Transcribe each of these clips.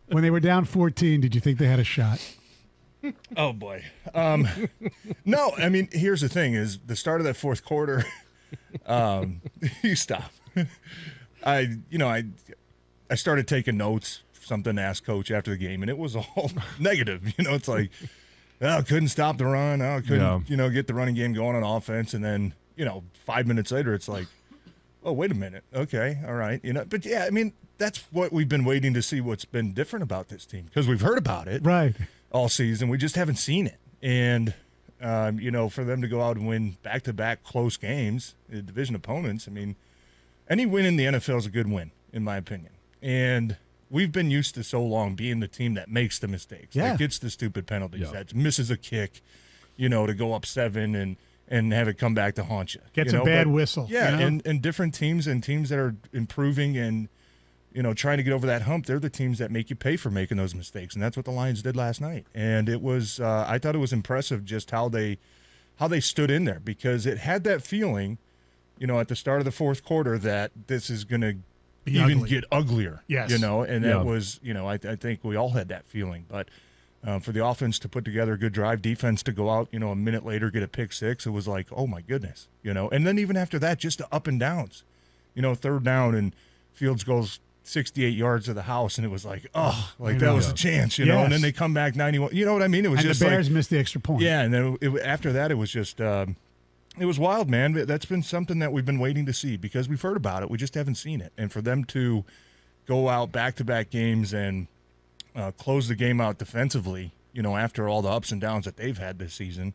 When they were down 14, did you think they had a shot? Oh, boy. No, I mean, here's the thing is the start of that fourth quarter, you stop. I started taking notes, something to ask Coach after the game, and it was all negative. It's like, couldn't stop the run. Couldn't, get the running game going on offense. And then, 5 minutes later, it's like, oh, wait a minute. Okay, all right. But, yeah, I mean, that's what we've been waiting to see what's been different about this team because we've heard about it. Right. All season. We just haven't seen it. And, for them to go out and win back-to-back close games, division opponents, I mean, any win in the NFL is a good win, in my opinion. And we've been used to so long being the team that makes the mistakes, that gets the stupid penalties, that misses a kick, to go up 7 and have it come back to haunt you. Gets a bad whistle. Yeah, and different teams and teams that are improving and, trying to get over that hump, they're the teams that make you pay for making those mistakes, and that's what the Lions did last night. And it was, I thought it was impressive just how they stood in there because it had that feeling, at the start of the fourth quarter that this is going to even get uglier. Yes. And that was, I think we all had that feeling. But for the offense to put together a good drive, defense to go out, a minute later, get a pick six, it was like, oh my goodness, And then even after that, just the up and downs, third down and Fields goes 68 yards to the house, and it was like, that was a chance, Yes. And then they come back 91. You know what I mean? It was and just the Bears missed the extra point. Yeah, and then after that, it was just it was wild, man. That's been something that we've been waiting to see because we've heard about it. We just haven't seen it. And for them to go out back-to-back games and close the game out defensively, after all the ups and downs that they've had this season,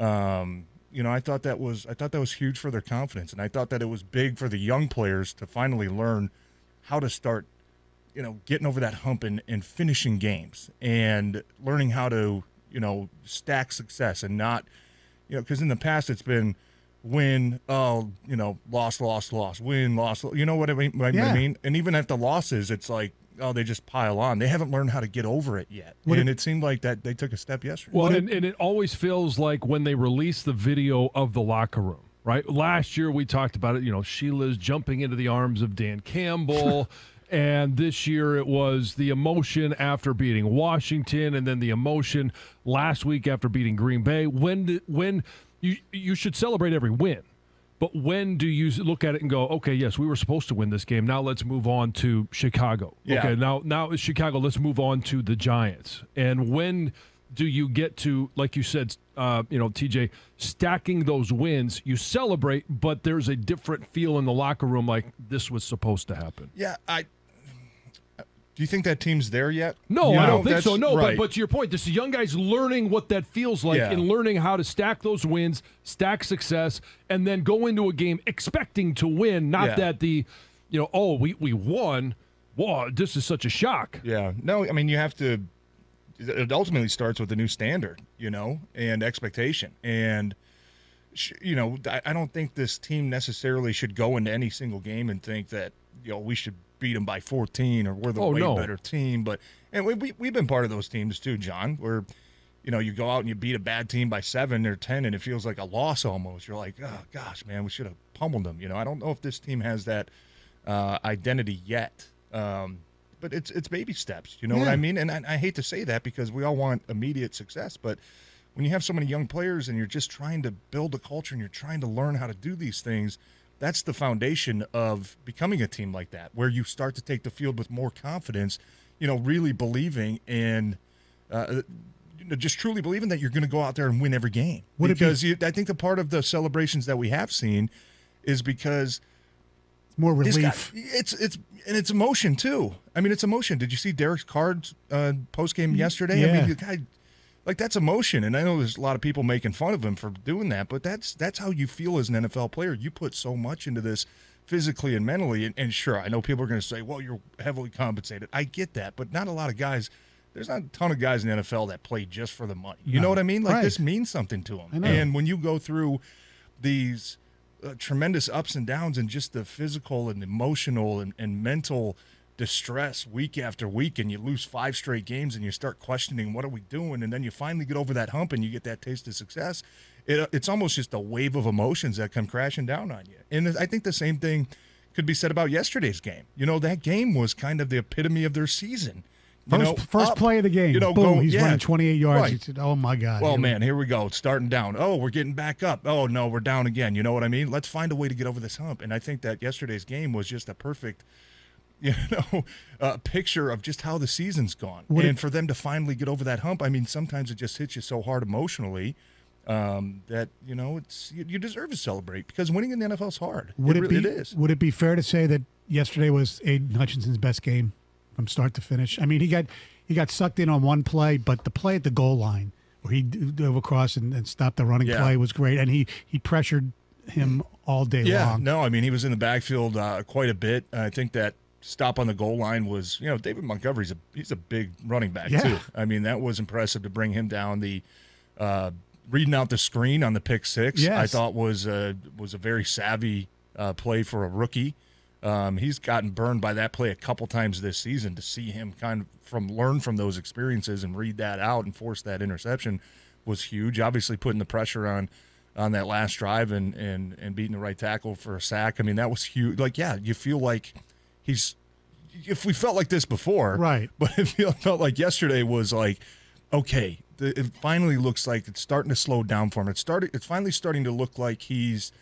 I thought that was huge for their confidence, and I thought that it was big for the young players to finally learn how to start, getting over that hump and finishing games and learning how to, stack success and not, because in the past it's been win, loss, win, loss. You know what I mean? I mean? And even at the losses, it's like, they just pile on. They haven't learned how to get over it yet. It seemed like that they took a step yesterday. Well, and it always feels like when they release the video of the locker room. Right. Last year we talked about it. Sheila's jumping into the arms of Dan Campbell. And this year it was the emotion after beating Washington and then the emotion last week after beating Green Bay. When you should celebrate every win. But when do you look at it and go, okay, yes, we were supposed to win this game. Now let's move on to Chicago. Yeah. Okay, now it's Chicago. Let's move on to the Giants. And when do you get to, like you said, TJ, stacking those wins? You celebrate, but there's a different feel in the locker room like this was supposed to happen. Yeah, do you think that team's there yet? No, I don't think so. No, right. but to your point, this is young guys learning what that feels like and learning how to stack those wins, stack success, and then go into a game expecting to win, not that we won. Wow, this is such a shock. Yeah. No, I mean, you have to – it ultimately starts with a new standard, and expectation. And, I don't think this team necessarily should go into any single game and think that, we should – beat them by 14 or we're the better team. But and we've been part of those teams too, John, where you go out and you beat a bad team by 7 or 10 and it feels like a loss almost. You're like, oh gosh, man, we should have pummeled them. I don't know if this team has that identity yet, but it's baby steps. You know what I mean? And I hate to say that because we all want immediate success, but when you have so many young players and you're just trying to build a culture and you're trying to learn how to do these things, that's the foundation of becoming a team like that, where you start to take the field with more confidence, really believing and just truly believing that you're going to go out there and win every game. I think the part of the celebrations that we have seen is because it's more relief. It's emotion too. I mean, it's emotion. Did you see Derek Carr's post game yesterday? Yeah. I mean, the guy. Like, that's emotion, and I know there's a lot of people making fun of him for doing that, but that's how you feel as an NFL player. You put so much into this physically and mentally, and sure, I know people are going to say, well, you're heavily compensated. I get that, but not a lot of guys – there's not a ton of guys in the NFL that play just for the money. You know what I mean? Like, this means something to them. And when you go through these tremendous ups and downs and just the physical and emotional and mental – distress week after week, and you lose 5 straight games and you start questioning what are we doing, and then you finally get over that hump and you get that taste of success, it's almost just a wave of emotions that come crashing down on you. And I think the same thing could be said about yesterday's game. That game was kind of the epitome of their season. First play of the game. Boom, he's running 28 yards. Right. He said, oh, my God. Well, man, here we go. It's starting down. Oh, we're getting back up. Oh, no, we're down again. You know what I mean? Let's find a way to get over this hump. And I think that yesterday's game was just a perfect picture of just how the season's gone. For them to finally get over that hump, I mean, sometimes it just hits you so hard emotionally that, you deserve to celebrate because winning in the NFL is hard. It is. Would it be fair to say that yesterday was Aiden Hutchinson's best game from start to finish? I mean, he got sucked in on one play, but the play at the goal line where he dove across and stopped the running play was great, and he pressured him all day long. Yeah, no, I mean, he was in the backfield quite a bit. I think that stop on the goal line was, David Montgomery's he's a big running back too. I mean, that was impressive to bring him down. The reading out the screen on the pick six, I thought was a very savvy play for a rookie. He's gotten burned by that play a couple times this season. To see him kind of learn from those experiences and read that out and force that interception was huge. Obviously putting the pressure on that last drive and beating the right tackle for a sack. I mean, that was huge. You feel like if we felt like this before, right? But it felt like yesterday was like, okay, it finally looks like it's starting to slow down for him. It's finally starting to look like he's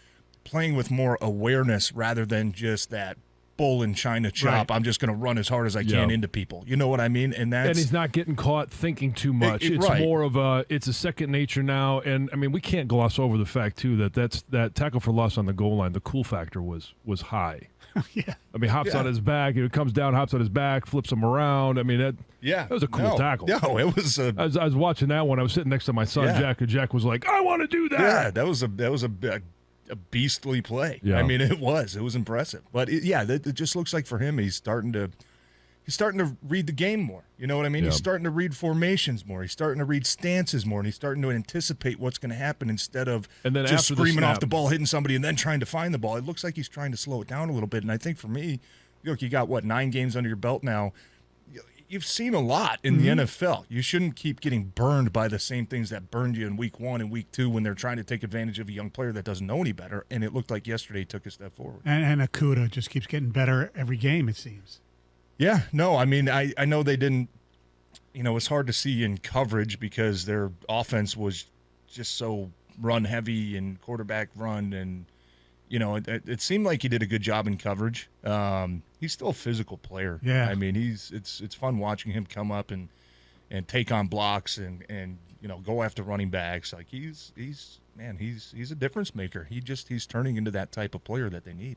playing with more awareness rather than just that bull in China chop. Right. I'm just going to run as hard as I can into people. You know what I mean? And he's not getting caught thinking too much. It's more of it's a second nature now. And I mean, we can't gloss over the fact too that tackle for loss on the goal line. The cool factor was high. Yeah. I mean, hops on his back. It comes down, hops on his back, flips him around. I mean, that was a cool tackle. No, it was. I was watching that one. I was sitting next to my son Jack, and Jack was like, "I want to do that." Yeah, that was a beastly play. Yeah. I mean, it was impressive. But it just looks like for him, he's starting to read the game more. You know what I mean? He's starting to read formations more. He's starting to read stances more, and he's starting to anticipate what's going to happen instead of just screaming off the ball, hitting somebody, and then trying to find the ball. It looks like he's trying to slow it down a little bit. And I think for me, look, you got 9 games under your belt now. You've seen a lot in the NFL. You shouldn't keep getting burned by the same things that burned you in week 1 and week 2 when they're trying to take advantage of a young player that doesn't know any better. And it looked like yesterday took a step forward. And Okudah just keeps getting better every game, it seems. Yeah, no, I mean, I know they didn't, it's hard to see in coverage because their offense was just so run heavy and quarterback run. And, it seemed like he did a good job in coverage. He's still a physical player. Yeah. I mean, it's fun watching him come up and take on blocks and go after running backs. Like he's a difference maker. He's turning into that type of player that they need.